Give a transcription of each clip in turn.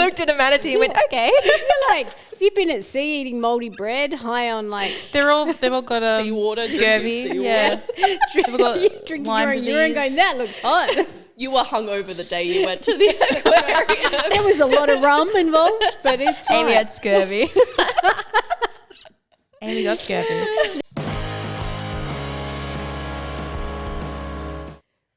looked at a manatee and went, okay. Like, have you been at sea eating mouldy bread, high on like they've all got seawater, scurvy. Yeah, they've got drinking Lyme your own urine, disease. going, that looks hot. You were hungover the day you went to the aquarium. There was a lot of rum involved, but it's fine. Amy had scurvy. Amy got scurvy.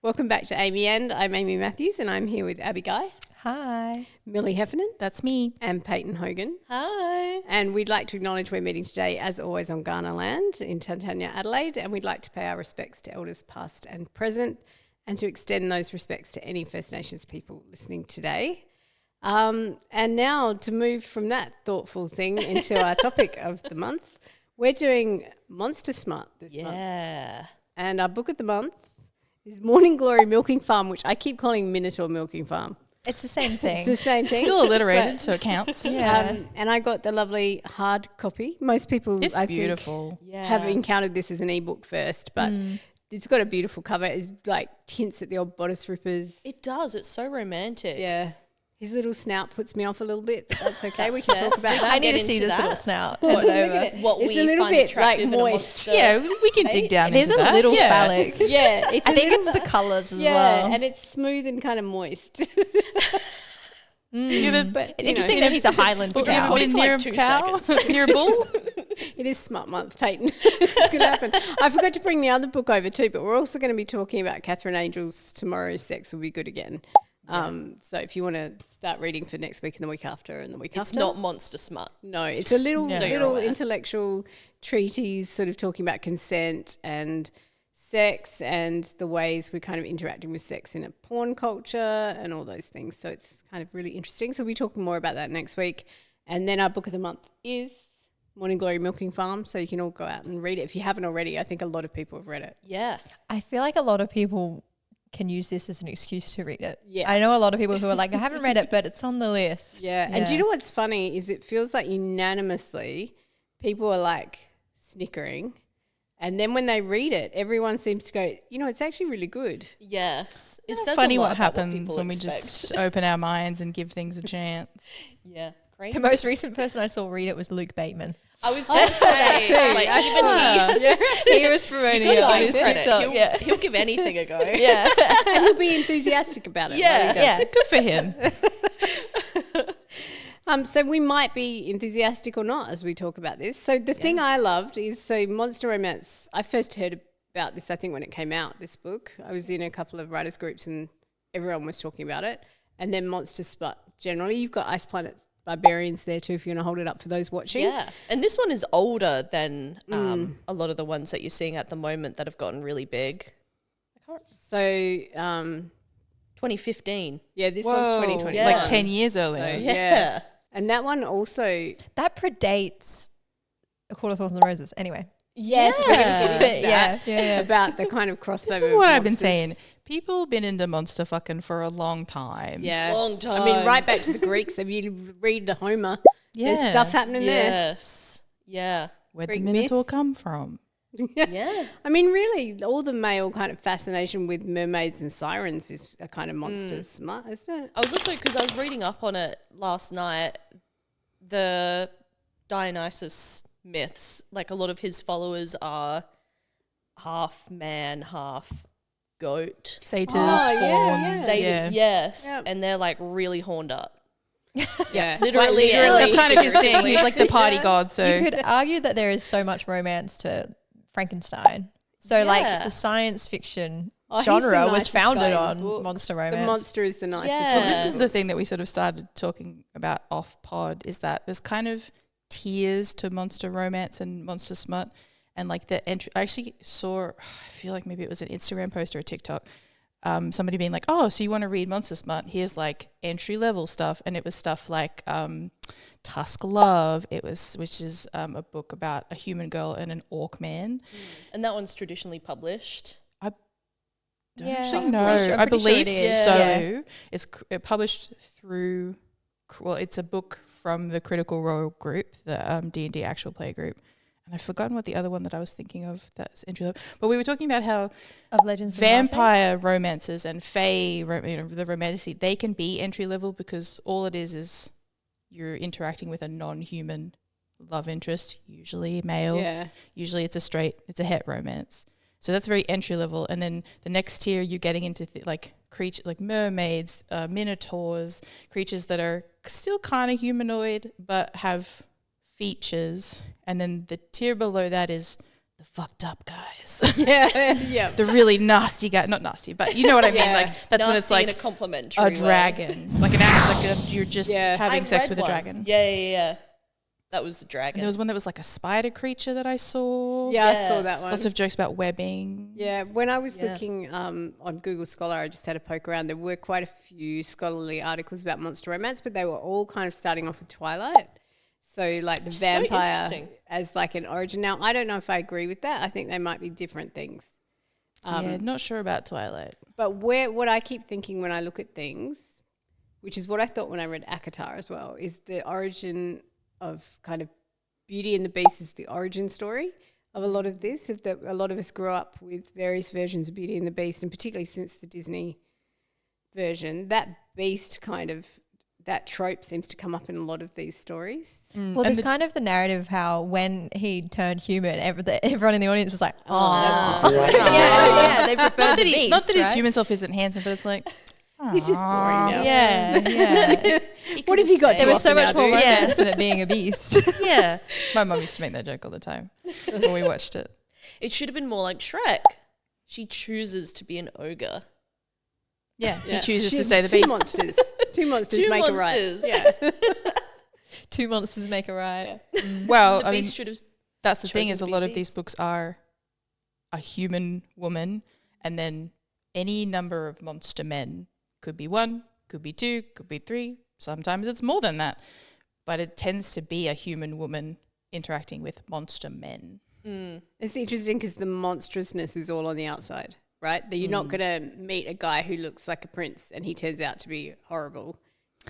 Welcome back to Amy and I'm Amy Matthews and I'm here with Abby Guy, Hi. Millie Heffernan That's me. and Peyton Hogan. Hi. And we'd like to acknowledge we're meeting today, as always, on Ghana land in Tantania, Adelaide, and we'd like to pay our respects to elders past and present and to extend those respects to any First Nations people listening today. And now to move from that thoughtful thing into our topic of the month, we're doing Monster Smut this month. Yeah. And our book of the month is Morning Glory Milking Farm, which I keep calling Minotaur Milking Farm. It's the same thing. It's the same thing. Still alliterated, so it counts. Yeah. And I got the lovely hard copy. Most people, It's I beautiful. think, have encountered this as an ebook first, but it's got a beautiful cover. It's like hints at the old bodice rippers. It does. It's so romantic. Yeah. His little snout puts me off a little bit, but that's okay. We can talk about that. I need to get see into this that. little snout. Look Hand it at over. it. What It's we a little find bit attractive like in a moist. monster. Yeah, we can dig down It is into a that. little Yeah. phallic. Yeah. It's I a think little, it's the colours as yeah, well. and it's smooth and kind of moist. You ever, But It's you interesting know, that he's a Highland you ever cow. been for near like a 2 cow? seconds. Near a bull? It is Smut Month, Peyton. It's going to happen. I forgot to bring the other book over too, but we're also going to be talking about Catherine Angel's Tomorrow's Sex Will Be Good Again. So if you want to start reading for next week and the week after and the week It's after. not monster smut. No, it's a little No. So you're little aware. intellectual treatise sort of talking about consent and sex and the ways we're kind of interacting with sex in a porn culture and all those things. So it's kind of really interesting. So we'll be talking more about that next week. And then our book of the month is Morning Glory Milking Farm. So you can all go out and read it. If you haven't already, I think a lot of people have read it. Yeah. I feel like a lot of people can use this as an excuse to read it. Yeah. I know a lot of people who are like, I haven't read it, but it's on the list. Yeah. And do you know what's funny is it feels like unanimously people are like snickering. And then when they read it, everyone seems to go, you know, it's actually really good. Yes. It It's says funny a lot what about happens people when we expect. just open our minds and give things a chance. Yeah. Crazy. The most recent person I saw read it was Luke Bateman. I was going to say, too. like, I even he He was promoting Good it on like his credit. TikTok. He'll give anything a go. Yeah. And he'll be enthusiastic about it. Yeah. Yeah. Good for him. So we might be enthusiastic or not as we talk about this. So the thing I loved is, so Monster Romance, I first heard about this, I think, when it came out, this book. I was in a couple of writers' groups and everyone was talking about it. And then Monster Smut generally. You've got Ice Planet Barbarians there too if you want to hold it up for those watching. Yeah. And this one is older than a lot of the ones that you're seeing at the moment that have gotten really big. So, 2015. yeah, this Whoa, one's 2020. Yeah. like 10 years earlier. So, Yeah. And that one also, That predates A Court of Thorns and Roses. Anyway. yes, we're going to get into But that. yeah. About the kind of crossover. This is of what I've been monsters. saying. People been into monster fucking for a long time. Yeah. Long time. I mean, right back to the Greeks. If you read the Homer, there's Yeah. stuff happening there. Yes. Yeah. Where'd Greek the Minotaur myth. come from? Yeah. I mean, really, all the male kind of fascination with mermaids and sirens is a kind of monster smut, isn't it? I was also, because I was reading up on it last night, the Dionysus myths, like a lot of his followers are half man, half goat. Satyrs, Oh, yeah, fawns. yeah. Satyrs, yes. Yep. And they're like really horned up. Yeah. Literally. That's kind of his thing. figuratively. He's like the party god. So You could argue that there is so much romance to Frankenstein. So like Yeah. the science fiction Oh, he's genre the was nicest guy founded in the on book. monster The romance. monster is the nicest. Yeah. Well, one. this is the thing that we sort of started talking about off pod, is that there's kind of tiers to monster romance and monster smut. And like the entry, I actually saw, I feel like maybe it was an Instagram post or a TikTok, somebody being like, oh, so you want to read monster smut? Here's like entry level stuff. And it was stuff like Tusk Love, which is a book about a human girl and an orc man. And that one's traditionally published. Don't Yeah, actually I'm know. pretty sure- I'm I pretty sure believe it is. so. Yeah. It's published through, well, it's a book from the Critical Role group, the D&D actual play group. And I've forgotten what the other one that I was thinking of that's entry level. But we were talking about how Of Legends and vampire romances and fae, the romantasy, they can be entry level because all it is you're interacting with a non-human love interest, usually male. Yeah. Usually it's a het romance. So that's very entry level. And then the next tier, you're getting into like creature like mermaids, minotaurs, creatures that are still kind of humanoid but have features. And then the tier below that is the fucked up guys. Yeah. The really nasty guy, not nasty, but you know what I mean. Yeah. Like that's when it's Nasty in like a complimentary a way. dragon, like an act, like you're just having I've sex read with a one. dragon. Yeah. That was the And dragon. there was one that was like a spider creature that I saw. Yeah, I saw that one. Lots of jokes about webbing. Yeah, when I was looking on Google Scholar, I just had a poke around. There were quite a few scholarly articles about monster romance, but they were all kind of starting off with Twilight. So like the vampire interesting. as like an origin. Now, I don't know if I agree with that. I think they might be different things. Yeah, not sure about Twilight. But what I keep thinking when I look at things, which is what I thought when I read Akatar as well, is the origin of kind of Beauty and the Beast is the origin story of a lot of this. A lot of us grew up with various versions of Beauty and the Beast, and particularly since the Disney version, that beast kind of, that trope seems to come up in a lot of these stories. Well, there's kind of the narrative of how when he turned human, everyone in the audience was like, "Oh, that's just yeah, they preferred the beast." Not that his right? human self isn't handsome, but it's like, He's just boring now. Yeah. What have you got to There was so offer much now, more dude? romance in it being a beast. yeah. My mum used to make that joke all the time when we watched it. It should have been more like Shrek. She chooses to be an ogre. Yeah, Yeah. he chooses to Two- stay the two beast. monsters. Two monsters Two make monsters. a right. Yeah. Two monsters make a right. Well, The I mean, beast should have. that's the thing chosen is to a be lot a of these beast. books are a human woman and then any number of monster men. Could be one, could be two, could be three. Sometimes it's more than that. But it tends to be a human woman interacting with monster men. It's interesting because the monstrousness is all on the outside, right? That you're not going to meet a guy who looks like a prince and he turns out to be horrible.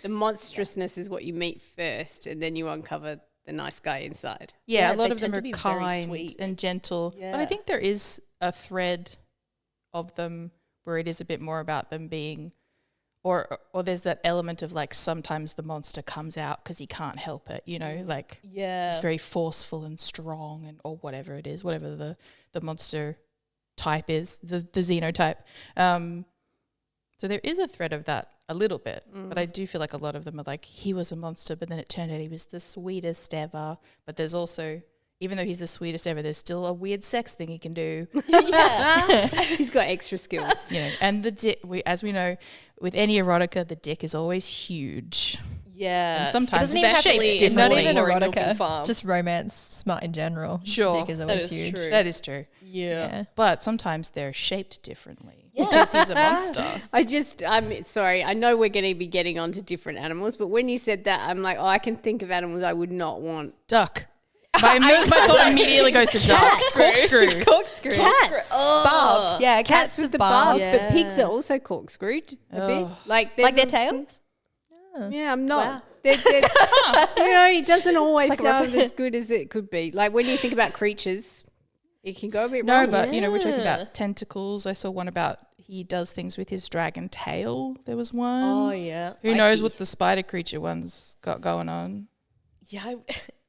The monstrousness is what you meet first, and then you uncover the nice guy inside. Yeah, Yeah, a lot they of them tend to are be very kind sweet. and gentle. But I Yeah. think there is a thread of them where it is a bit more about them being, or there's that element of like sometimes the monster comes out because he can't help it, you know, like Yeah. it's very forceful and strong and or whatever it is, whatever the monster type is, the xenotype. So there is a thread of that a little bit, but I do feel like a lot of them are like, he was a monster, but then it turned out he was the sweetest ever. But there's also, even though he's the sweetest ever, there's still a weird sex thing he can do, He's got extra skills. you know. And the dick, as we know, with any erotica, the dick is always huge. Yeah. And sometimes Doesn't it's even have to shaped be, not differently. even Or a milking erotica, farm. just romance smut in general. Sure. Dick is That always is huge. true. That is true. Yeah. But sometimes they're shaped differently because he's a monster. I'm sorry. I know we're going to be getting onto different animals, but when you said that, I'm like, oh, I can think of animals I would not want. Duck. My thought immediately goes to duck. Corkscrew. Corkscrew. Cats. Barbed. Yeah, Cats with the barbs, barbs. but pigs are also corkscrewed a bit. Oh. Like Like their a- tails? Yeah, I'm not. Wow. They're, you know, it doesn't always Like a sound as good as it could be. Like when you think about creatures, it can go a bit No, wrong. but you know, we're talking Yeah. about tentacles. I saw one about he does things with his dragon tail. There was one. Oh yeah. Who knows Spiky. what the spider creature one's got going on? Yeah.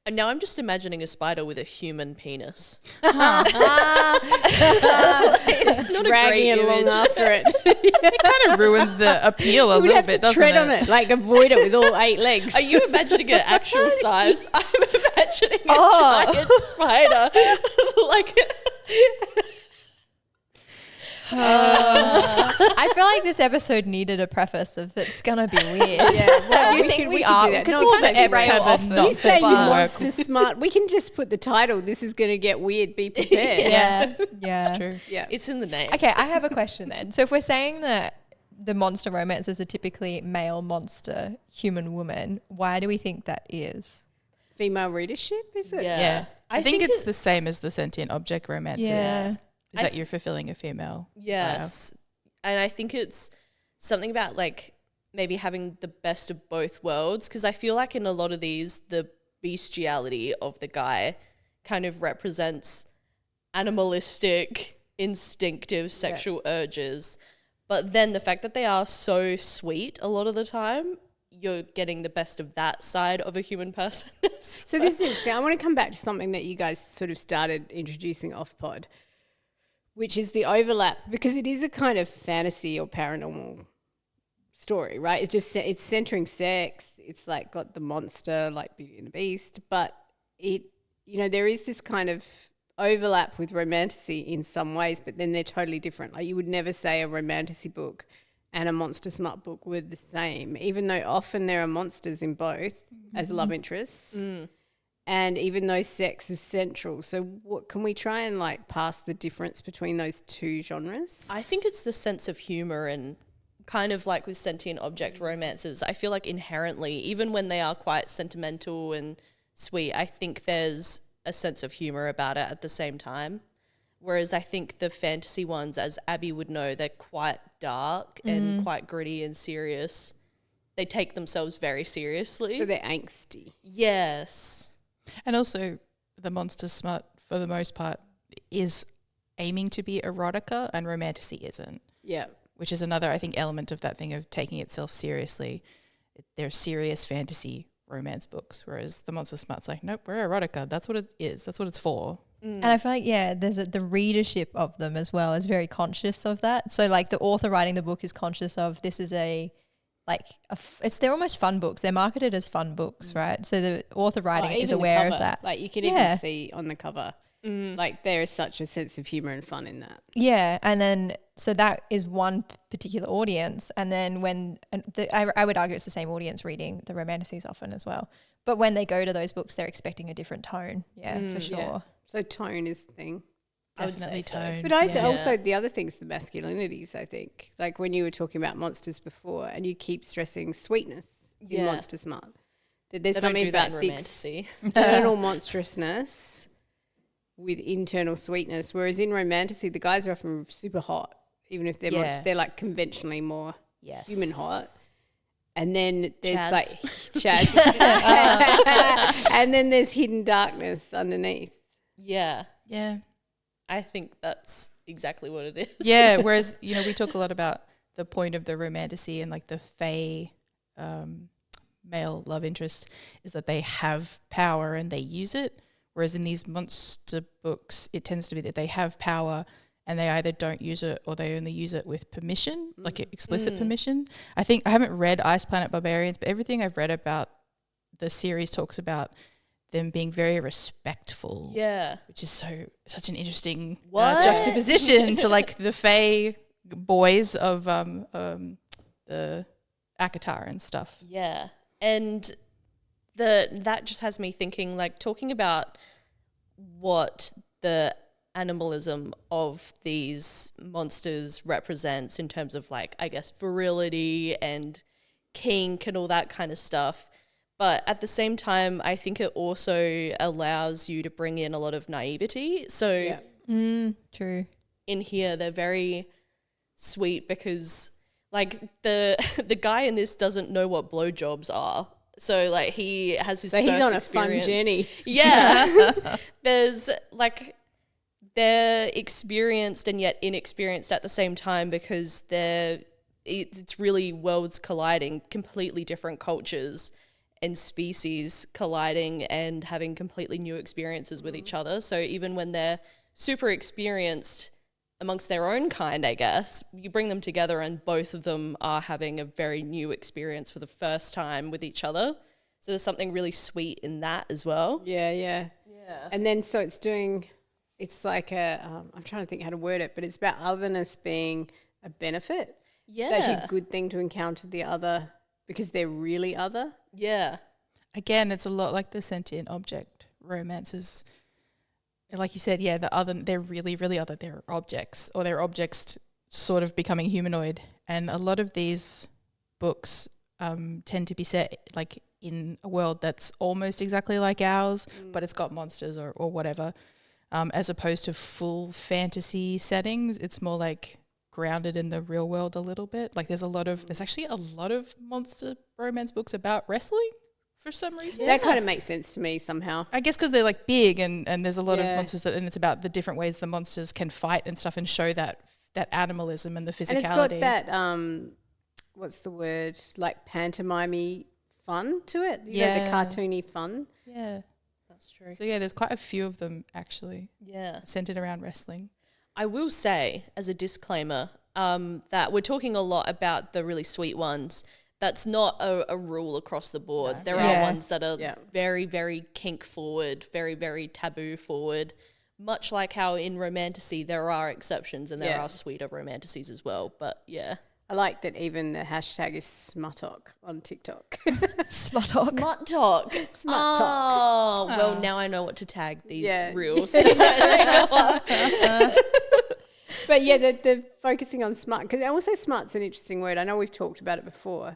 And now I'm just imagining a spider with a human penis. it's not a dragging great it along image. after it. It kind of ruins the appeal a You would little have bit, to doesn't tread it? on it, like avoid it with all 8 legs. Are you imagining an actual size? I'm imagining a giant spider. Like I feel like this episode needed a preface of it's gonna be weird. Yeah, well, you we think can- we we can are do that. because No, we it's kind not of rail seven, off. not You say you fun. monster smart. We can just put the title. This is going to get weird. Be prepared. Yeah. True. Yeah. it's in the name. Okay, I have a question then. So if we're saying that the monster romances are typically male monster, human woman, why do we think that is? Female readership, is it? Yeah. Yeah. I think it's it- the same as the sentient object romances. Yeah. Is that you're fulfilling a female Yes. And I think it's something about like maybe having the best of both worlds, because I feel like in a lot of these, the bestiality of the guy kind of represents animalistic, instinctive sexual urges. But then the fact that they are so sweet a lot of the time you're getting the best of that side of a human person. So this is interesting. I want to come back to something that you guys sort of started introducing off pod, which is the overlap, because it is a kind of fantasy or paranormal story, right? It's centering sex. It's like got the monster, like Beauty and the Beast, but there is this kind of overlap with romantasy in some ways, but then they're totally different. Like you would never say a romantasy book and a monster smut book were the same, even though often there are monsters in both as love interests. And even though sex is central. So what can we try and like pass the difference between those two genres? I think it's the sense of humor, and kind of like with sentient object romances, I feel like inherently, even when they are quite sentimental and sweet, I think there's a sense of humor about it at the same time. Whereas I think the fantasy ones, as Abby would know, they're quite dark and quite gritty and serious. They take themselves very seriously. So they're angsty. Yes. And also the monster smut, for the most part, is aiming to be erotica, and romantasy isn't. Yeah. Which is another, I think, element of that thing of taking itself seriously. They're serious fantasy romance books, whereas the monster smut's like, nope, we're erotica. That's what it is. That's what it's for. And I feel like, there's the readership of them as well is very conscious of that. So like the author writing the book is conscious of, this is they're almost fun books. They're marketed as fun books, right? So the author writing it is aware of that. Like you can even see on the cover, like there is such a sense of humor and fun in that. Yeah, and then so that is one particular audience, and then I would argue it's the same audience reading the romantasies often as well. But when they go to those books, they're expecting a different tone. Yeah, for sure. Yeah. So tone is the thing. Definitely tone. But also the other thing's the masculinities, I think. Like when you were talking about monsters before, and you keep stressing sweetness in Monster Smut. That there's something about the external monstrousness with internal sweetness, whereas in romantasy, the guys are often super hot, even if they're they're like conventionally more human hot. And then there's Chads. like chads. And then there's hidden darkness underneath. Yeah. Yeah. I think that's exactly what it is. Yeah, whereas, we talk a lot about the point of the romantasy and like the fae male love interest is that they have power and they use it. Whereas in these monster books, it tends to be that they have power and they either don't use it or they only use it with permission, like explicit permission. I think I haven't read Ice Planet Barbarians, but everything I've read about the series talks about them being very respectful. Yeah. Which is such an interesting juxtaposition to like the fae boys of the Akatar and stuff. Yeah. And that just has me thinking, like, talking about what the animalism of these monsters represents in terms of, like, I guess virility and kink and all that kind of stuff. But at the same time, I think it also allows you to bring in a lot of naivety. So True. in here, they're very sweet because, like, the guy in this doesn't know what blowjobs are. So, like, he has his first he's on experience. A fun journey. Yeah. There's, like, they're experienced and yet inexperienced at the same time because it's really worlds colliding, completely different cultures and species colliding and having completely new experiences with each other. So even when they're super experienced amongst their own kind, I guess, you bring them together and both of them are having a very new experience for the first time with each other. So there's something really sweet in that as well. Yeah. And then so it's like I'm trying to think how to word it, but it's about otherness being a benefit. Yeah. It's actually a good thing to encounter the other because they're really other. Yeah. Again, it's a lot like the sentient object romances. Like you said, the other, they're really, really other. They're objects, or they're objects sort of becoming humanoid. And a lot of these books tend to be set like in a world that's almost exactly like ours, but it's got monsters or whatever, as opposed to full fantasy settings. It's more like grounded in the real world a little bit. Like there's actually a lot of monster romance books about wrestling for some reason. That kind of makes sense to me somehow. I guess because they're like big and there's a lot of monsters and it's about the different ways the monsters can fight and stuff and show that animalism and the physicality. And it's got that what's the word, like pantomime fun to it. You know, Yeah. the cartoony fun. Yeah. That's true. So yeah, there's quite a few of them actually Yeah. centered around wrestling. I will say, as a disclaimer, that we're talking a lot about the really sweet ones. That's not a rule across the board. No. There Yeah. are ones that are Yeah. very, very kink forward, very, very taboo forward. Much like how in Romantasy there are exceptions and there Yeah. are sweeter Romantasies as well. But yeah. I like that even the hashtag is smuttalk on TikTok. Smut talk. Smut talk. Smut talk. Oh, well, Oh. now I know what to tag these Yeah. reels. But yeah, the focusing on smut, because also smut's an interesting word. I know we've talked about it before,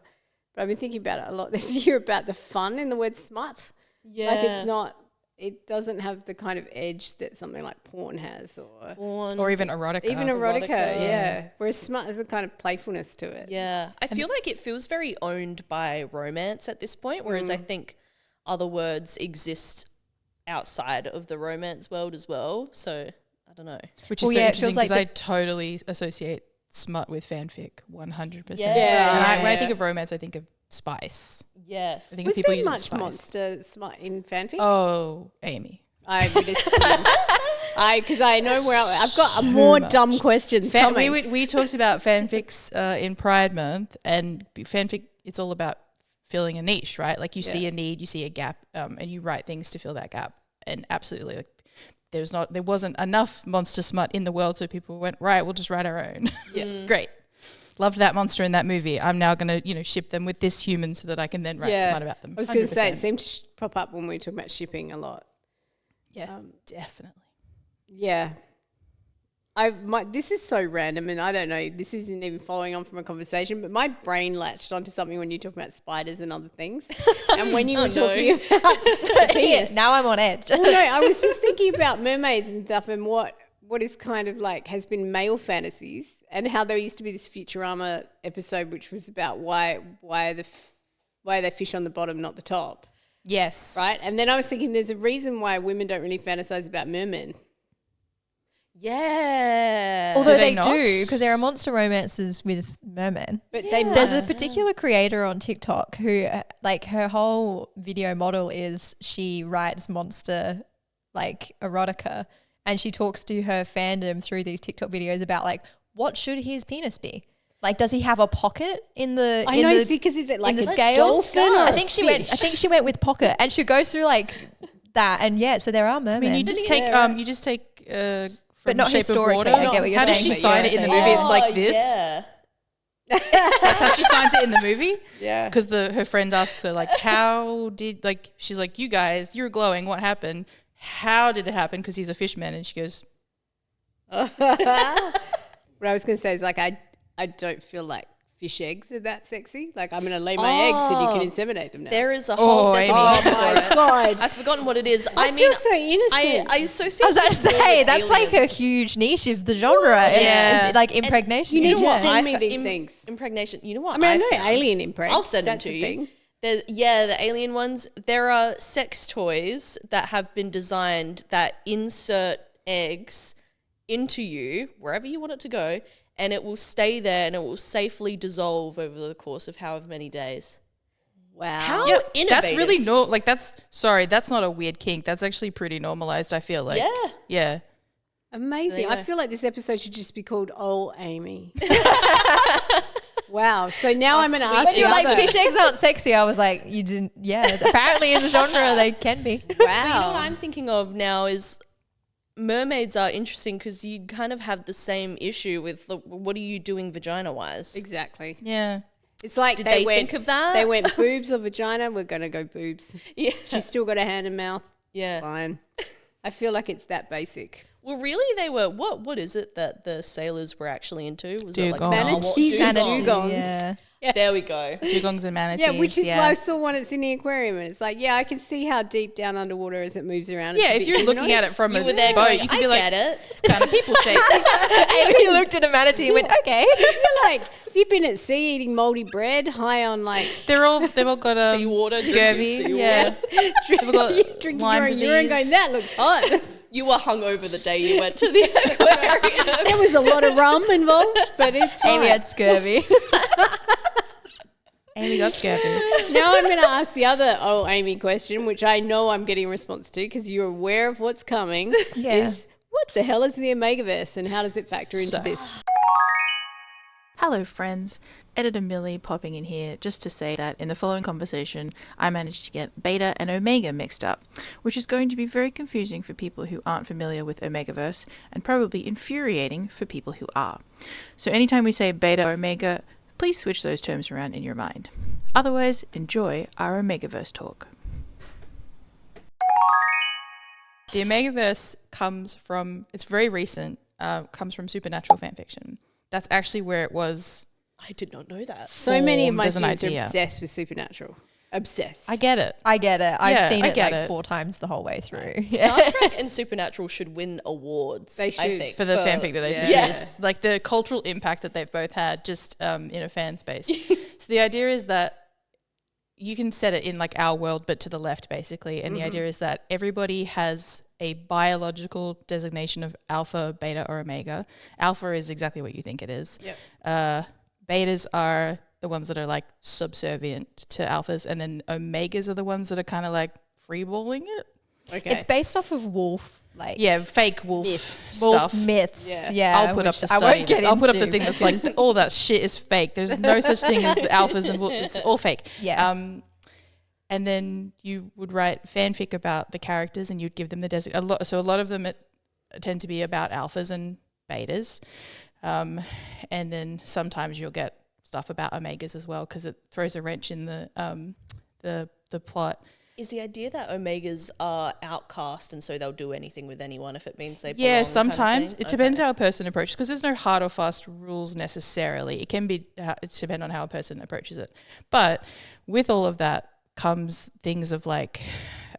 but I've been thinking about it a lot this year about the fun in the word smut. Yeah. Like it's not, it doesn't have the kind of edge that something like porn has or Or even erotica. even erotica, Erotica. yeah. Whereas smut has a kind of playfulness to it. Yeah. I feel like it feels very owned by romance at this point, whereas I think other words exist outside of the romance world as well. So I don't know. Which is Well, so yeah, it interesting feels like because I totally associate smut with fanfic 100%. Yeah. And when I Yeah. think of romance, I think of spice. Yes. I think Was of people there using much spice. monster smut in fanfic? Oh, Amy. I would assume. Because I know where I've got So more much. dumb questions coming. We talked about fanfics in Pride Month, and fanfic, it's all about filling a niche, right? Like you see a need, you see a gap, and you write things to fill that gap. And absolutely, like, there wasn't enough monster smut in the world, so people went, right, we'll just write our own. Yeah. Great. Loved that monster in that movie. I'm now going to, ship them with this human so that I can then write smut about them. I was going to say, it 100%. seemed to pop up when we were talking about shipping a lot. Yeah, definitely. Yeah. This is so random, and I don't know, this isn't even following on from a conversation, but my brain latched onto something when you talk about spiders and other things. And when you were talking about the penis. Now I'm on edge. Well, no, I was just thinking about mermaids and stuff and what is kind of like has been male fantasies, and how there used to be this Futurama episode which was about why they fish on the bottom, not the top, Yes. right? And then I was thinking there's a reason why women don't really fantasize about mermen. Yeah. Although Do they they not? do, because there are monster romances with mermen. But they There's must. a particular creator on TikTok who, like, her whole video model is she writes monster, like, erotica, and she talks to her fandom through these TikTok videos about, like, what should his penis be? Like, does he have a pocket in the? I in know, the, see, because is it like in the a scales? dolphin or I a think she fish? went with pocket, and she goes through like that, and yeah, so there are I mermen. mean, you just take from But not Shape of historically, Water. I get what you're How saying. does she but sign yeah, it in the yeah. movie? It's like this. Yeah. That's how she signs it in the movie. Yeah. Because her friend asks her, like, she's like, you guys, you're glowing. What happened? How did it happen? Because he's a fishman. And she goes, What I was going to say is like I don't feel like fish eggs are that sexy. Like I'm going to lay my eggs and you can inseminate them now. There is a whole. There's a Amy. word Oh for my it. God. I've forgotten what it is. I mean, feel so innocent. I associate. I was about to this more say with that's like a aliens. huge niche of the genre. Yeah. Is like impregnation. you need to Yeah. send me these things. Impregnation. You know what? I mean, I know found? alien impreg. I'll send them That's to the you. thing. The alien ones. There are sex toys that have been designed that insert eggs into you wherever you want it to go, and it will stay there and it will safely dissolve over the course of however many days. Wow. How yeah, innovative! that's really that's not a weird kink. That's actually pretty normalized, I feel like. Yeah. Yeah. Amazing. I Anyway. feel like this episode should just be called Oh Amy. Wow. So now I'm going to ask When the you're like other. fish eggs aren't sexy, I was like, you didn't. Yeah, apparently in the genre they can be. You know Wow. what I'm thinking of now is mermaids are interesting because you kind of have the same issue with what are you doing vagina-wise? Exactly. Yeah. It's like Did they went, think of that? They went boobs or vagina. We're going to go boobs. Yeah. She's still got a hand and mouth. Yeah. Fine. I feel like it's that basic. Well, really, they were. What is it that the sailors were actually into? Was it like Dugongs. Manatees and dugongs. Yeah. There we go. Dugongs and manatees. Yeah, which is why I saw one that's in the aquarium, and it's like, yeah, I can see how deep down underwater as it moves around. Yeah, if you're looking at it from You a were there boat, going, you could I be like, get it. it's kind of people shaped. Amy looked at a manatee and went, okay. you're like, have you been at sea eating moldy bread, high on like they've all got Seawater, scurvy. drinking Yeah. They've got drinking Lyme your own urine, disease. going, that looks hot. You were hungover the day you went to the aquarium. There was a lot of rum involved, but it's fine. Amy had scurvy. Amy got scabby. Now I'm going to ask the other Amy question, which I know I'm getting a response to because you're aware of what's coming. Yeah. Is what the hell is the Omegaverse and how does it factor into this? Hello, friends. Editor Millie popping in here just to say that in the following conversation, I managed to get beta and omega mixed up, which is going to be very confusing for people who aren't familiar with Omegaverse and probably infuriating for people who are. So anytime we say beta or omega, please switch those terms around in your mind. Otherwise, enjoy our Omegaverse talk. The Omegaverse comes from, it's very recent, comes from supernatural fanfiction. That's actually where it was. I did not know that. So many of my There's an students are idea. obsessed with Supernatural. Obsessed. I get it. I get it. I've Yeah, seen I it get like it. 4 times the whole way through. Star Trek and Supernatural should win awards. They I should. think, For the fanfic that they've Yeah. produced. Like the cultural impact that they've both had just in a fan space. So the idea is that you can set it in like our world, but to the left basically. And the idea is that everybody has a biological designation of alpha, beta, or omega. Alpha is exactly what you think it is. Yep. Betas are the ones that are like subservient to alphas, and then omegas are the ones that are kind of like freeballing it. Okay. It's based off of wolf, like Yeah, fake wolf Myths. wolf stuff. myths. Yeah. Yeah, I'll put up which the I study. won't get I'll put up the into. thing that's like all that shit is fake. There's no such thing as the alphas and it's all fake. Yeah. And then you would write fanfic about the characters, and you'd give them the So a lot of them tend to be about alphas and betas, and then sometimes you'll get stuff about omegas as well because it throws a wrench in the plot. Is the idea that omegas are outcast and so they'll do anything with anyone if it means they belong? Yeah, kind of sometimes thing? it depends how a person approaches, because there's no hard or fast rules necessarily. It can be it depends on how a person approaches it. But with all of that comes things of like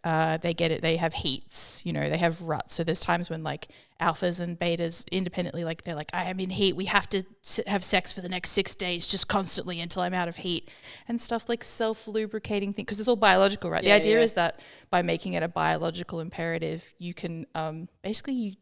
they have heats, they have ruts. So there's times when like alphas and betas independently, like they're like, I am in heat, we have to have sex for the next 6 days just constantly until I'm out of heat, and stuff like self-lubricating things, because it's all biological, right? The idea is that by making it a biological imperative, you can basically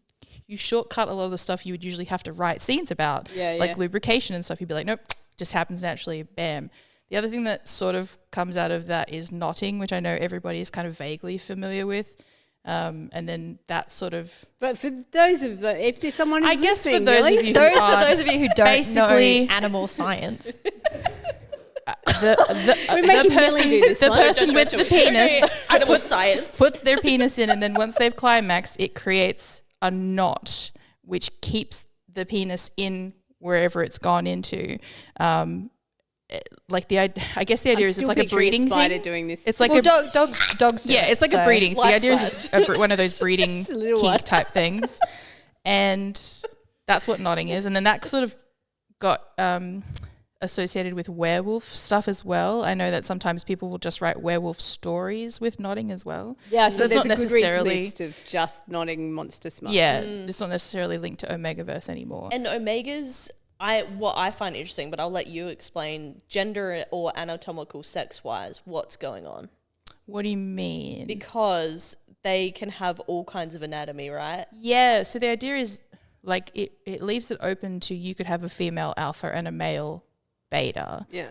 you shortcut a lot of the stuff you would usually have to write scenes about, like lubrication and stuff. You'd be like, nope, just happens naturally, bam. The other thing that sort of comes out of that is knotting, which I know everybody is kind of vaguely familiar with. And then that sort of... But for those of if there's someone who's I guess for listening, those really? of you for who are those of you who don't know basically- animal science. We're making Millie do this the one. person with the penis Animal science. puts their penis in, and then once they've climaxed, it creates a knot which keeps the penis in wherever it's gone into. Like I guess the idea is it's like a breeding spider thing. doing this. It's like dogs do yeah, it, it's like so- a breeding. The Life idea is size. it's one of those breeding It's a little kink one. type things, and that's what knotting is. And then that sort of got associated with werewolf stuff as well. I know that sometimes people will just write werewolf stories with knotting as well. Yeah, So so it's there's not a Goodreads necessarily- list of just nodding monster smut. Yeah, it's not necessarily linked to Omegaverse anymore. And omegas, what I find interesting, but I'll let you explain, gender or anatomical sex-wise, what's going on. What do you mean? Because they can have all kinds of anatomy, right? Yeah, so the idea is like it leaves it open to you could have a female alpha and a male beta, Yeah.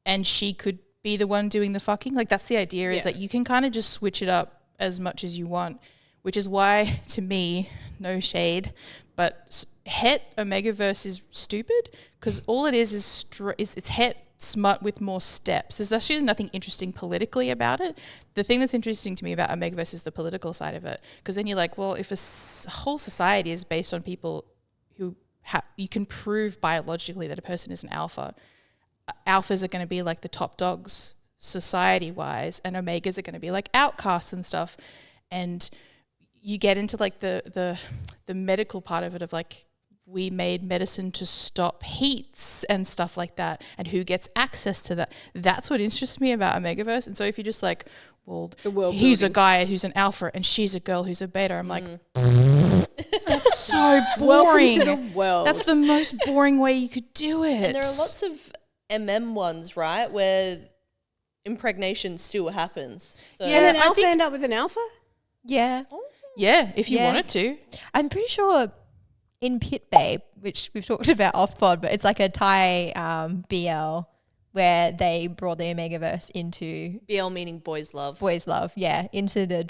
and she could be the one doing the fucking. Like that's the idea is Yeah. that you can kind of just switch it up as much as you want, which is why to me, no shade, but het Omegaverse is stupid because all it is it's het smut with more steps. There's actually nothing interesting politically about it. The thing that's interesting to me about Omegaverse is the political side of it, because then you're like, well, if whole society is based on people who you can prove biologically that a person is an alpha, alphas are going to be like the top dogs society-wise, and omegas are going to be like outcasts and stuff. And you get into like the medical part of it of like, we made medicine to stop heats and stuff like that, and who gets access to that. That's what interests me about Omegaverse. And so if you're just like, well, he's a guy who's an alpha and she's a girl who's a beta, I'm like, that's so boring. Welcome to the world. That's the most boring way you could do it. And there are lots of ones, right, where impregnation still happens. So Yeah. Can an I alpha think- end up with an alpha? Yeah. Yeah, if you Yeah. wanted to. I'm pretty sure in Pit Babe, which we've talked about off pod, but it's like a Thai BL where they brought the Omegaverse into BL meaning boys love. boys love, into the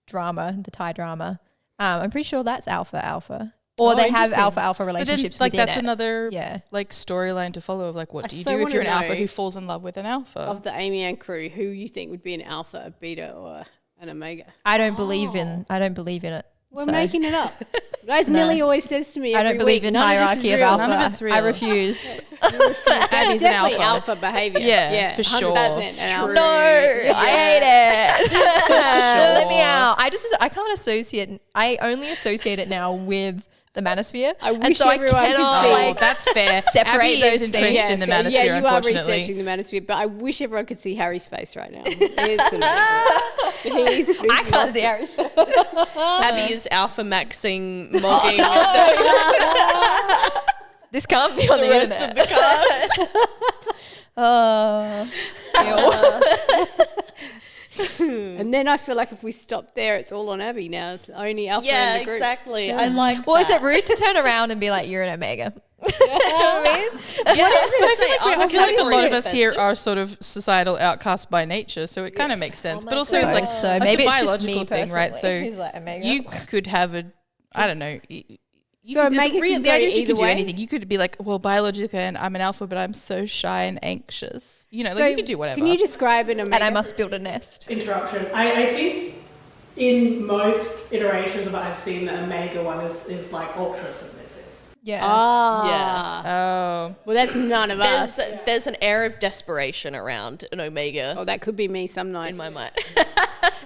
drama, the Thai drama. I'm pretty sure that's alpha. Or they have alpha relationships like within that's it. another Yeah. like storyline to follow of like what I do you so do if wanna you're an alpha know who falls in love with an alpha? Of the Amy and crew, who you think would be an alpha, a beta, or an omega? I don't believe in it. We're so. making it up. As Millie always says to me I every don't believe week, in none hierarchy of, of this is real. alpha. None of it's real. I refuse. That's Abby's an definitely alpha. behavior. Yeah, for sure. 100% an alpha. No, I hate it. sure. Let me out. I can't associate. I only associate it now with the manosphere. I and wish so everyone I could cannot see. like That's fair. separate Abby those is entrenched in the so, manosphere, you are unfortunately. researching the manosphere, but I wish everyone could see Harry's face right now. It's amazing. He's I can't see Harry's. Abby is alpha maxing, mogging This can't be on the rest internet. of the cast. And then I feel like if we stop there, it's all on Abby now. It's only alpha Yeah, in the group. exactly. I like Well, that. is it rude to turn around and be like, "You're an Omega"? Do you know what I mean? Yeah, I feel like a lot of us here offensive. are sort of societal outcasts by nature, so it kind of makes sense. But also, it's like so it's maybe a it's just me biological thing, right? So personally who's like Omega. you could have a, I don't know. So Omega can the go idea is you either could do way? anything. You could be like, well, biologically, I'm an alpha, but I'm so shy and anxious. You know, So like you could do whatever. Can you describe an omega? and I must build a nest. Interruption. I think in most iterations of what I've seen, the Omega one is like ultra submissive. Yeah. Ah. Oh, Well, that's none of us. There's an air of desperation around an Omega Oh, that could be me some nights. in my mind.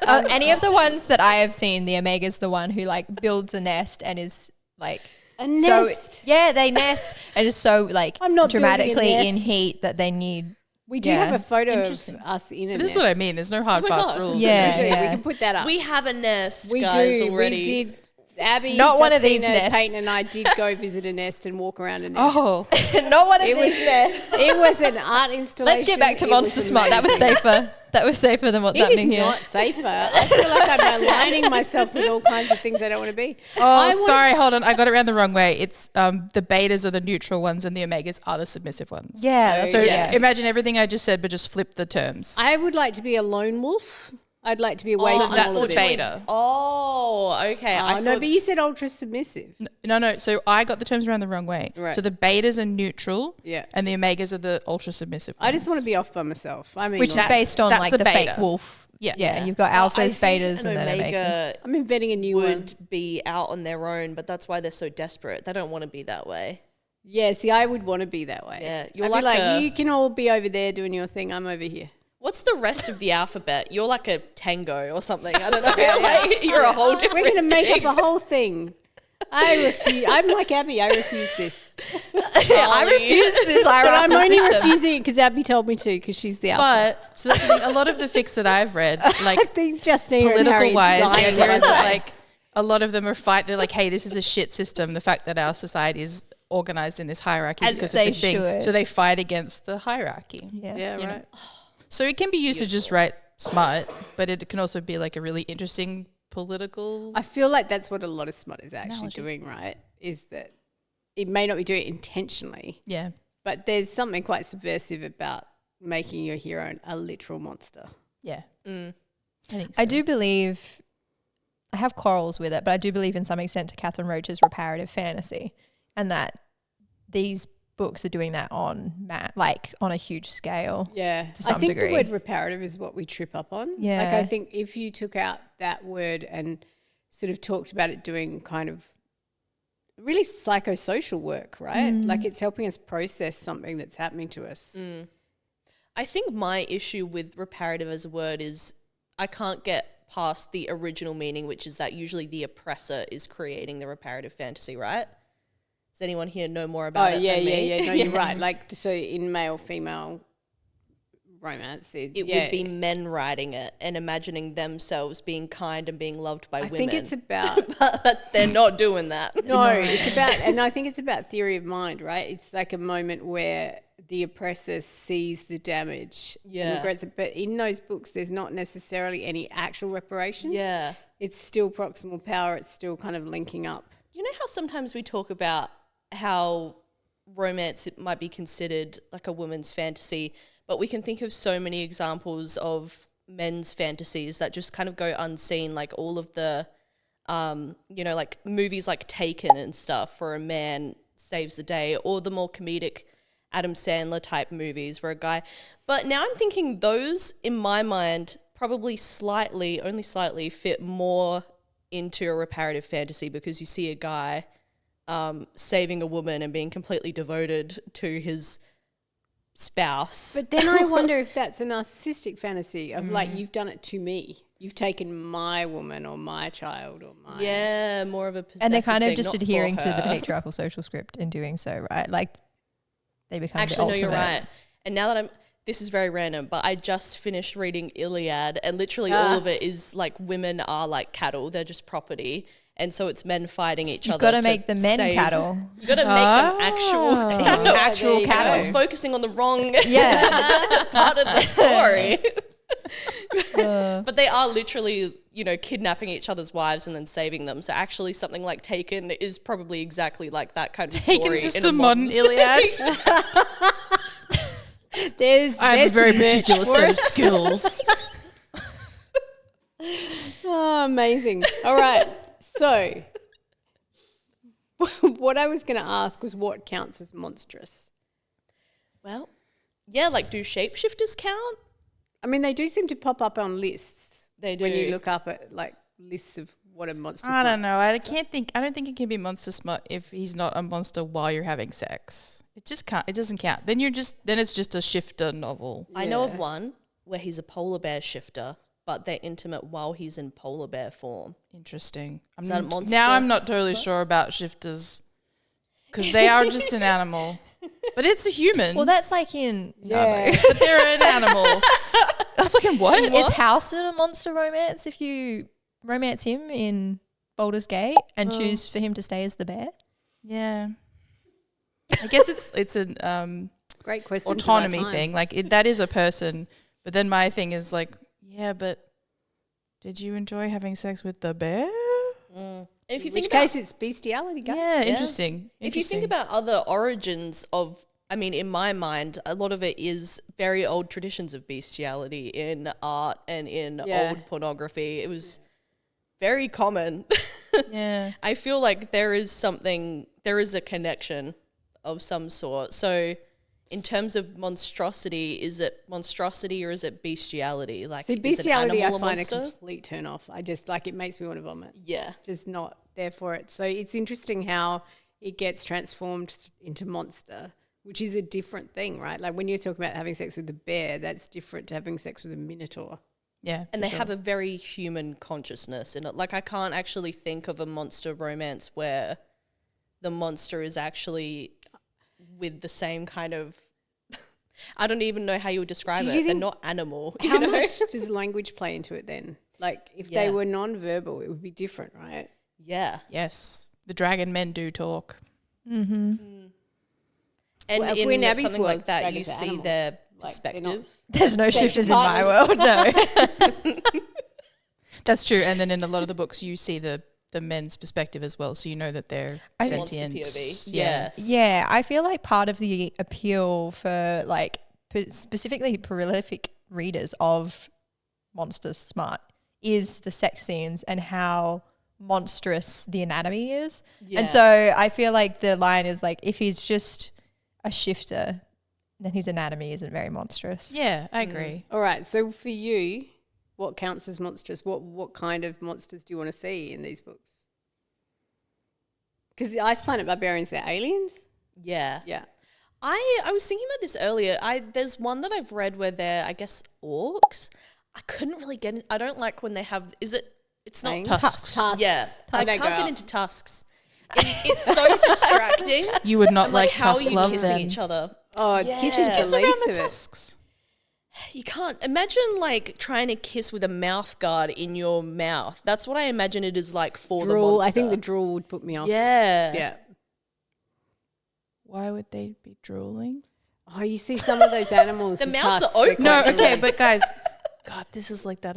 Any of the ones that I have seen, the Omega's the one who like builds a nest and is like A nest. they nest and is so like I'm not building a dramatically in nest. heat that they need. We do Yeah. have a photo of Interesting. us in a this nest. is what I mean. There's no hard Oh my fast God. rules. Yeah. We do. Yeah. We can put that up. We have a nest, We guys, do. already. We did. Abby, Not one of these Justina, nests. Peyton and I did go visit a nest and walk around a nest. Oh, Not one of It these was- nests. It was an art installation. Let's get back to It Monster was Smart. That was amazing. safer. That was safer than what's It is happening here. not safer. I feel like I'm aligning myself with all kinds of things I don't want to be. sorry. Hold on. I got it around the wrong way. It's the betas are the neutral ones and the omegas are the submissive ones. Yeah. That's So yeah. imagine everything I just said, but just flip the terms. I would like to be a lone wolf. I'd like to be away from that's all a of this. beta. Oh, okay. I Oh, no, thought but you said ultra submissive. No. So I got the terms around the wrong way. Right. So the betas are neutral. Yeah. And the omegas are the ultra submissive. I just want ones. to be off by myself. I mean, Which is like, based on that's like a the beta. fake wolf. Yeah. Yeah. You've got I alphas, think betas, an and then omegas. Omega I'm inventing a new one. would be out on their own, but that's why they're so desperate. They don't want to be that way. Yeah, see, I would want to be that way. Yeah, I'd you're be like like, a- you can all be over there doing your thing. I'm over here. What's the rest of the alphabet? You're like a tango or something. I don't know. Like, you're a whole different We're going to make thing. up a whole thing. I refuse. I'm like Abby. I refuse this. I refuse this But I'm hierarchical only system. refusing it because Abby told me to because she's the alpha. But so that's the thing, a lot of the fics that I've read, I like think Justina and Harry political wise, the dying idea is that by like a lot of them are they're like, hey, this is a shit system. The fact that our society is organized in this hierarchy As because of they this thing. should. So they fight against the hierarchy. Yeah. Yeah, you know. right. So it can be used to just write smart, but it can also be like a really interesting political. I feel like that's what a lot of smut is actually Analogy. doing, right? Is that it may not be doing it intentionally, Yeah. but there's something quite subversive about making your hero a literal monster. Yeah. Mm. I think so. I do believe, I have quarrels with it, but I do believe in some extent to Catherine Roach's reparative fantasy, and that these books are doing that on on a huge scale. Yeah, To some I think degree. the word reparative is what we trip up on. Yeah. Like I think if you took out that word and sort of talked about it doing kind of really psychosocial work, right? Like it's helping us process something that's happening to us. I think my issue with reparative as a word is I can't get past the original meaning, which is that usually the oppressor is creating the reparative fantasy, right? Does anyone here know more about Oh it? yeah, than me? yeah. No, you're right. Like so in male female romance, It yeah. would be men writing it and imagining themselves being kind and being loved by I women. think it's about but they're not doing that. no, it's about, and I think it's about theory of mind, right? It's like a moment where the oppressor sees the damage and Yeah. regrets it. But in those books, there's not necessarily any actual reparation. Yeah. It's still proximal power. It's still kind of linking up. You know how sometimes we talk about how romance it might be considered like a woman's fantasy, but we can think of so many examples of men's fantasies that just kind of go unseen, like all of the like movies like Taken and stuff, where a man saves the day, or the more comedic Adam Sandler type movies where a guy. But now I'm thinking those, in my mind, probably only slightly fit more into a reparative fantasy, because you see a guy saving a woman and being completely devoted to his spouse. But then I wonder if that's a narcissistic fantasy of like, you've done it to me. You've taken my woman or my child or my... Yeah, more of a possessive And they're kind of thing, just not adhering for to the her. patriarchal social script in doing so, right? Like they become Actually, the no, ultimate. you're right. And now that this is very random, but I just finished reading Iliad, and literally all of it is like women are like cattle. They're just property. And so it's men fighting each You've other. got to make the men cattle. You've got to make them actual cattle. Actual cattle. Everyone's focusing on the wrong Yeah. part of the story. But they are literally, kidnapping each other's wives and then saving them. So actually something like Taken is probably exactly like that kind of story. Taken's just in the a modern Iliad. I have a very particular set of skills. Oh, amazing. All right. So what I was going to ask was what counts as monstrous? Well, yeah, like do shapeshifters count? I mean, they do seem to pop up on lists. They do. When you look up at like lists of what a monster I don't know. I don't think it can be monster smut if he's not a monster while you're having sex. It just can't. It doesn't count. Then it's just a shifter novel. I know of one where he's a polar bear shifter, but they're intimate while he's in polar bear form. Interesting. Is that a monster? Now I'm not totally sure about shifters because they are just an animal, but it's a human. Well, that's like in but they're an animal. I was like, what? Is Howson a monster romance if you romance him in Baldur's Gate and choose for him to stay as the bear? Yeah. I guess it's an great question. Autonomy thing. Like that is a person, but then my thing is like, yeah, but did you enjoy having sex with the bear? And if you In think which about, case it's bestiality, guys. Yeah, interesting. if you think about other origins of, I mean, in my mind, a lot of it is very old traditions of bestiality in art and in old pornography. It was very common. Yeah. I feel like there is a connection of some sort. So in terms of monstrosity, is it monstrosity or is it bestiality? Like, See, is an bestiality I animal a find a monster? complete turn off. I just like, it makes me want to vomit. Yeah. Just not there for it. So it's interesting how it gets transformed into monster, which is a different thing, right? Like when you're talking about having sex with a bear, that's different to having sex with a minotaur. Yeah. And they have a very human consciousness in it. Like, I can't actually think of a monster romance where the monster is actually with the same kind of, I don't even know how you would describe it. They're not animal. How much does language play into it then? Like if they Yeah. were non-verbal, it would be different, right? Yeah. Yes. The dragon men do talk. And Well, if in we're in Abby's something world, like that, you dragons are see animals. their Like, they're perspective. not- There's no Sexual shifters in my world, partners. no. That's true. And then in a lot of the books, you see the men's perspective as well. So you know that they're Monster sentient. POV. Yeah. Yes. Yeah, I feel like part of the appeal for like specifically prolific readers of Monster Smut is the sex scenes and how monstrous the anatomy is. Yeah. And so I feel like the line is like, if he's just a shifter, then his anatomy isn't very monstrous. Yeah, I agree. All right. So for you, what counts as monstrous? What kind of monsters do you want to see in these books? Because the Ice Planet Barbarians, they're aliens? Yeah. Yeah. I was thinking about this earlier. There's one that I've read where they're, I guess, orcs. I couldn't really get it. I don't like when they have, it's not Fangs? Tusks. Tusks. Yeah. I They can't go get up. into tusks. It's so distracting. You would not And like how are tusk you love kissing then. each other? Oh, Yeah. kisses Just the Kiss least around of the it. tusks. You can't imagine like trying to kiss with a mouth guard in your mouth. That's what I imagine it is like for the Drool. monster. I think the drool would put me off. Yeah. Yeah. Why would they be drooling? Oh, you see some of those animals. The with mouths are tusks, they're open. No, quite okay, drooly. but guys, God, this is like the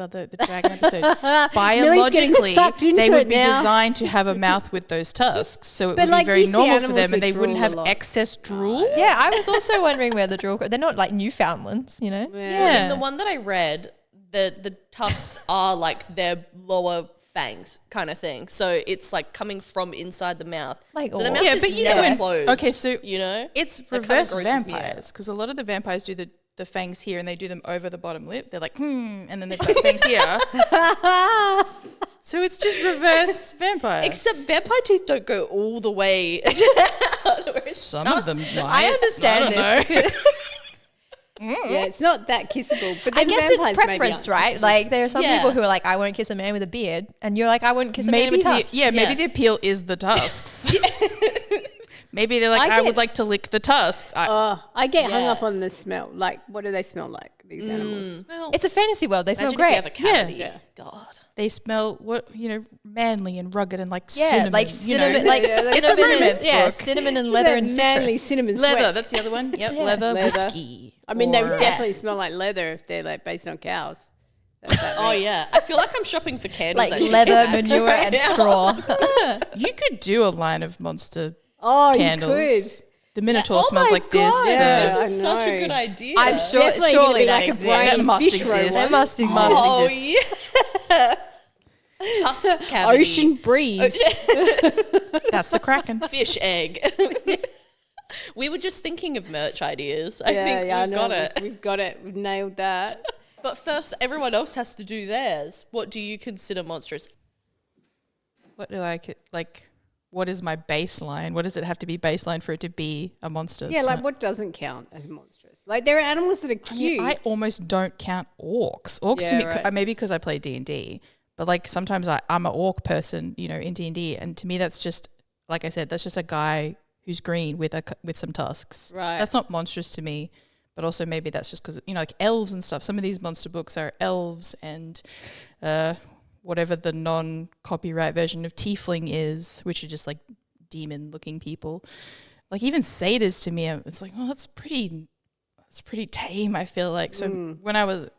dragon episode. Millie's Biologically, getting sucked into they would it be now. designed to have a mouth with those tusks, so it But would like, be very you see normal for animals them, that and they wouldn't drool a have lot. excess drool. Yeah, I was also wondering where the drool. They're not like Newfoundlands, you know. Yeah. In the one that I read, the tusks are like their lower fangs kind of thing. So it's like coming from inside the mouth. Like, so the oh. mouth Yeah, is but you never know when- closed. okay, so you know, It's That kinda reverse grosses me out. vampires, because a lot of the vampires do the fangs here and they do them over the bottom lip. They're like, and then they've got fangs here. So it's just reverse vampire. Except vampire teeth don't go all the way. Some of them might. I understand this. Yeah, it's not that kissable. But I then guess it's vampires maybe preference, aren't right? kissable. Like there are some Yeah. people who are like, I won't kiss a man with a beard, and you're like, I wouldn't kiss a man Maybe with the, tusks. maybe Yeah. the appeal is the tusks. Maybe they're like, I would like to lick the tusks. I get hung Yeah. up on the smell. Like, what do they smell like, these animals? Well, It's a fantasy world. They smell Imagine if you great. have a cavity. Yeah. God. they smell manly and rugged and like Yeah, cinnamon. like cinnamon, like Yeah, that's- cinnamon, It's a and, romance yeah, book. cinnamon and leather and manly citrus. cinnamon leather. sweat. That's the other one. Yep, Yeah. leather, Leather. whiskey. I mean, they or- would definitely smell like leather if they're like based on cows. That's that Oh meat. yeah. I feel like I'm shopping for candles. Like actually. leather, manure, and Yeah. straw. You could do a line of monster Oh, candles. you could. The Minotaur Oh smells my like this. God, Yeah. the- This is I such a know. good idea. I'm sure, Definitely surely gonna be that like a exists. brain That must fish exist. roast. That must exist. Oh exist. yeah. Tusk cavity. Ocean breeze. That's the Kraken. Fish egg. We were just thinking of merch ideas. I yeah, think yeah, I we've know. got it. We've got it. We've nailed that. But first, everyone else has to do theirs. What do you consider monstrous? What do I like? What is my baseline? What does it have to be baseline for it to be a monster? Yeah, So- like what doesn't count as monstrous? Like there are animals that are I mean, cute. I almost don't count orcs. Orcs to Yeah, me, right. maybe because I play D&D, but like sometimes I'm an orc person, in D&D, and to me that's just, like I said, that's just a guy who's green with some tusks. Right. That's not monstrous to me, but also maybe that's just because like elves and stuff. Some of these monster books are elves and whatever the non-copyright version of tiefling is, which are just like demon-looking people. Like even satyrs to me, it's like, oh, that's pretty tame, I feel like. So when I was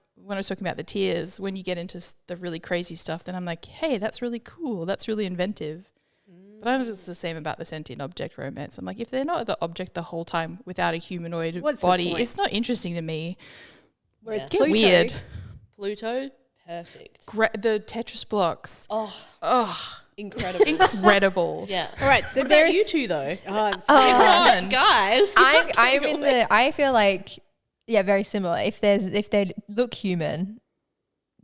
talking about the tiers, when you get into the really crazy stuff, then I'm like, hey, that's really cool. That's really inventive. But I know it's the same about the sentient object romance. I'm like, if they're not the object the whole time without a humanoid What's the body, point? it's not interesting to me. Whereas Yeah. Get Pluto, weird. Pluto? Perfect. The Tetris blocks. Oh, incredible. Incredible. Yeah. All right, so What about there's you two though? Oh, it's- Come on. Guys. I'm in the. I feel like, yeah, very similar. If they look human,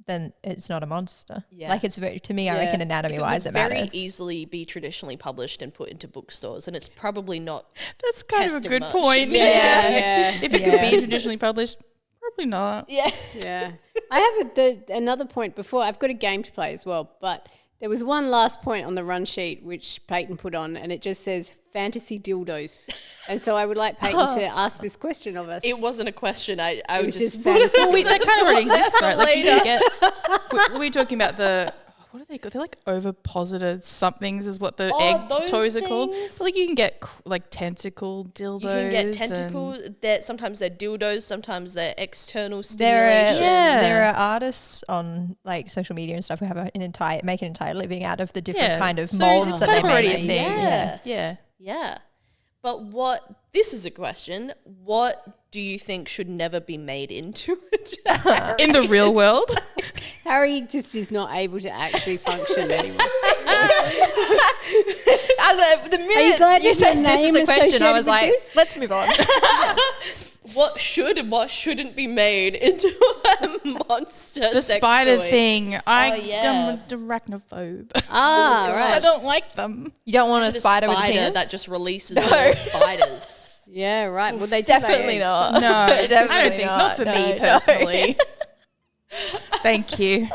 then it's not a monster. Yeah. Like it's very, to me, I Yeah. reckon If anatomy it wise, would it very matters. easily be traditionally published and put into bookstores, and it's probably not. That's kind of a Tested good much. point. yeah, If it could be traditionally published, probably not. Yeah. yeah. I have another point before. I've got a game to play as well, but there was one last point on the run sheet which Peyton put on, and it just says fantasy dildos. And so I would like Peyton to ask this question of us. It wasn't a question. I It was was just just fantasy. Well, that kind of already exists, right? Like you Later. can get. Were we talking about the? What are they called? They're like ovipositor somethings is what the egg those toys are called. things? But like you can get like tentacle dildos. You can get and- tentacle. Sometimes they're dildos. Sometimes they're external There stimulation. Yeah. are artists on like social media and stuff who have make an entire living out of the different Yeah. kind of So molds it's that kind they of already make. a thing. Yeah. Yeah. Yeah. But this is a question. What do you think should never be made into it? In the real world. Harry just is not able to actually function anymore. The minute glad you there's no said this is name a question, I associated was with like, this? let's move on. What should and what shouldn't be made into a monster The sex spider toy? thing. yeah. I'm arachnophobe. Ah, I right. don't like them. You don't want a Imagine spider with a penis? that just releases more spiders. Yeah, right. Well, they do Definitely lay not. No, I don't Definitely think. not. Not for me No. personally. Thank you.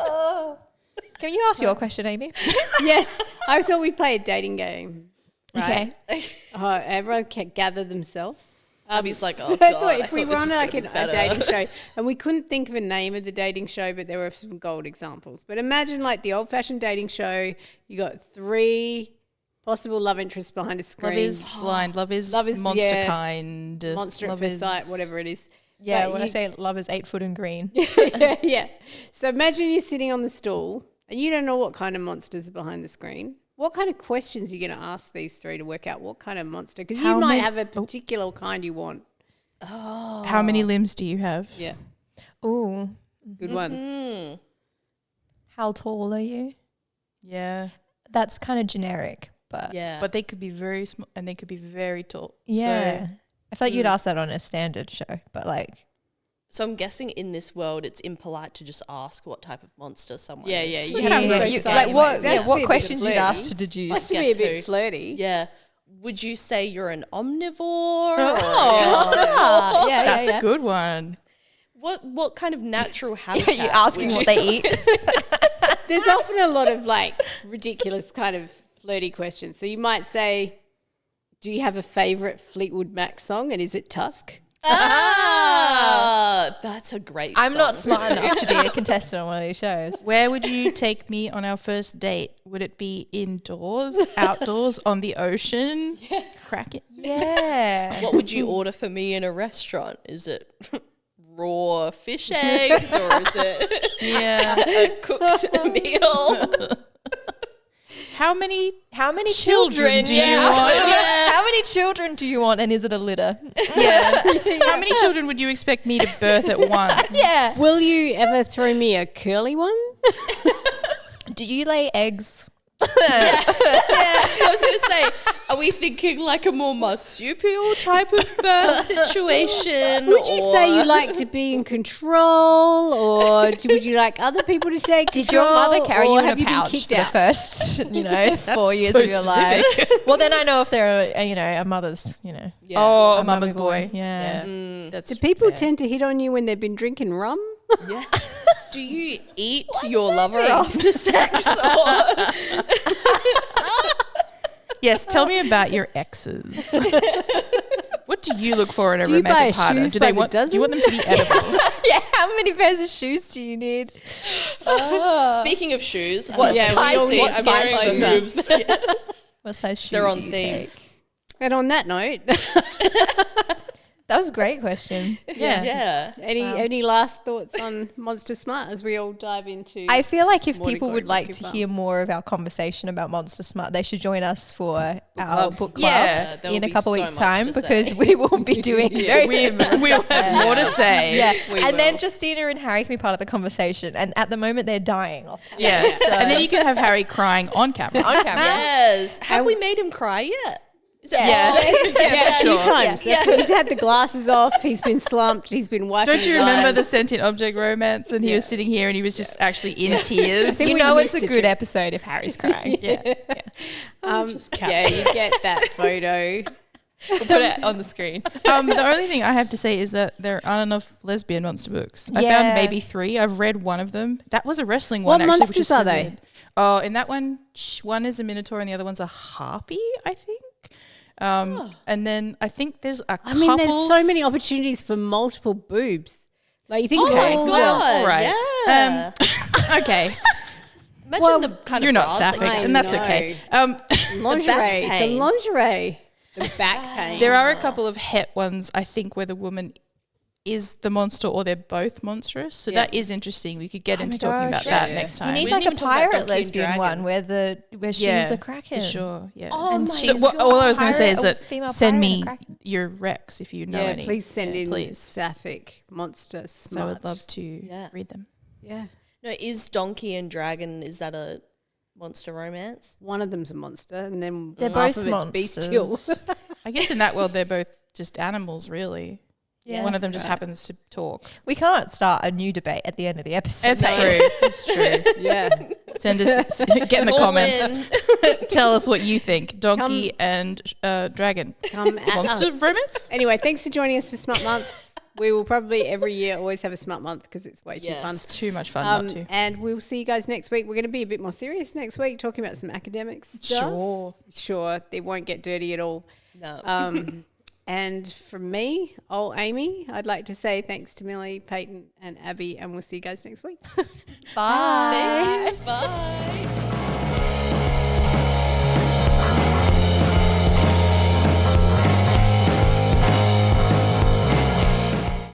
Can you ask your question, Amy? eggs. Yes, I thought we'd play a dating game. Right? Okay. Everyone can gather themselves. Abby's like, oh So god. I thought if we this were on was like gonna a be better. dating show and we couldn't think of a name of the dating show, but there were some gold examples. But imagine like the old-fashioned dating show. You got 3 possible love interests behind a screen. Love is blind. Love is Love is- monsterkind. Monster at Love first is- sight, whatever it is. Yeah, But when I you- say love is 8 foot and green. yeah. So imagine you're sitting on the stool and you don't know what kind of monsters are behind the screen. What kind of questions are you going to ask these three to work out what kind of monster? Because you How might many- have a particular kind you want. How many limbs do you have? Yeah, Ooh, good one. Mm. how tall are you? Yeah. That's kind of generic, but Yeah. But they could be very small and they could be very tall. yeah. So I feel like you'd ask that on a standard show, but like, So I'm guessing in this world it's impolite to just ask what type of monster someone Yeah, is. yeah. You can't go you- side like ways. what? That's Yeah, to be a what bit questions you'd flirty. ask to That's deduce? to be a Guess bit who? flirty. Yeah. Would you say you're an omnivore? Oh, yeah, that's a good one. What kind of natural habitat? You're asking would what you- they eat. There's often a lot of like ridiculous kind of flirty questions. So you might say, do you have a favourite Fleetwood Mac song and is it Tusk? Ah, that's a great. I'm not song smart too. enough to be a contestant on one of these shows. Where would you take me on our first date? Would it be indoors, outdoors, on the ocean? Crack it. Yeah. What would you order for me in a restaurant? Is it raw fish eggs or is it Yeah. a cooked meal? How many children do you want? Yeah. How many children do you want, and is it a litter? Yeah. How many children would you expect me to birth at once? Yeah. Will you ever throw me a curly one? Do you lay eggs? I was going to say, are we thinking like a more marsupial type of birth situation? Would you say you or- like to be in control, or would you like other people to take Did control? your mother carry or you in have a you been pouch kicked for the out? first, 4 years so of your life? Well, then I know if they're, a mother's, Yeah. Oh, a a mama's mummy boy. Yeah. That's Do people fair. tend to hit on you when they've been drinking rum? Yeah. Do you eat your lover after sex? Or? Yes, tell me about your exes. What do you look for in a Do you buy romantic partner? shoes Do by they the want? Do dozen? you want them to be edible? Yeah, how many pairs of shoes do you need? Speaking of shoes, What I'm size- guilty. what I'm size wearing the shoes? hooves. What size shoe They're on do you theme. take? And on that note, That was a great question. Yeah. any last thoughts on Monster Smart as we all dive into? I feel like if More to people go would and like keep to up. hear more of our conversation about Monster Smart, they should join us for our club. book club Yeah, there will in a be couple so weeks' much time to because say. we will be doing very similar We'll stuff. have more to say. Yeah, We and then will. Justina and Harry can be part of the conversation. And at the moment, they're dying off camera. Yeah. So- And then you can have Harry crying on camera. on camera. Yes. Have we made him cry yet? Is it Yeah. yeah, a few sure. times. He's had the glasses off. He's been slumped. He's been wiping. Don't you his remember eyes. the sentient object romance? And he was sitting here and he was just actually in tears. You we know it's missed a it, good Trish. episode if Harry's crying. Yeah. Yeah, you get that photo. We'll put it on the screen. The only thing I have to say is that there aren't enough lesbian monster books. I Yeah. found maybe 3. I've read one of them. That was a wrestling What one, actually, which monsters is so are they? weird. Oh, in that one, one is a minotaur and the other one's a harpy, I think. And then I think there's a couple. I mean, there's so many opportunities for multiple boobs. Like you think, Oh my well, God. all right. Yeah. Okay, Imagine Well, the kind you're of not bras that sapphic, I and that's know. okay. lingerie, the pain. lingerie, the back pain. There are a couple of het ones, I think, where the woman is the monster or they're both monstrous. So Yeah. that is interesting. We could get Oh into my talking about gosh. that Yeah. next You time. need We like didn't a even talk about pirate Donkey and lesbian Dragon. one where she's a kraken. For sure, yeah. Oh And my she's So all I was going to say is pirate- that a female send pirate me and a kraken. your recs if you know yeah, any. please send Yeah, in please. sapphic monster smart. So I would love to Yeah. read them. Yeah, No, is Donkey and Dragon, is that a monster romance? one of them's a monster, and then They're half both of it's bestial. monsters. I guess in that world they're both just animals, really. Yeah. One of them just happens to talk. We can't start a new debate at the end of the episode. It's true. It's true. yeah, Send us, get in the Call comments. in. Tell us what you think. Donkey and Dragon. come at Monster us. romance? Anyway, thanks for joining us for Smut Month. We will probably every year always have a Smut Month because it's way too Yeah. fun. It's too much fun not to. And we'll see you guys next week. We're going to be a bit more serious next week, talking about some academic stuff. Sure, they won't get dirty at all. No. And from me, old Amy, I'd like to say thanks to Millie, Peyton, and Abby, and we'll see you guys next week. Bye. Bye.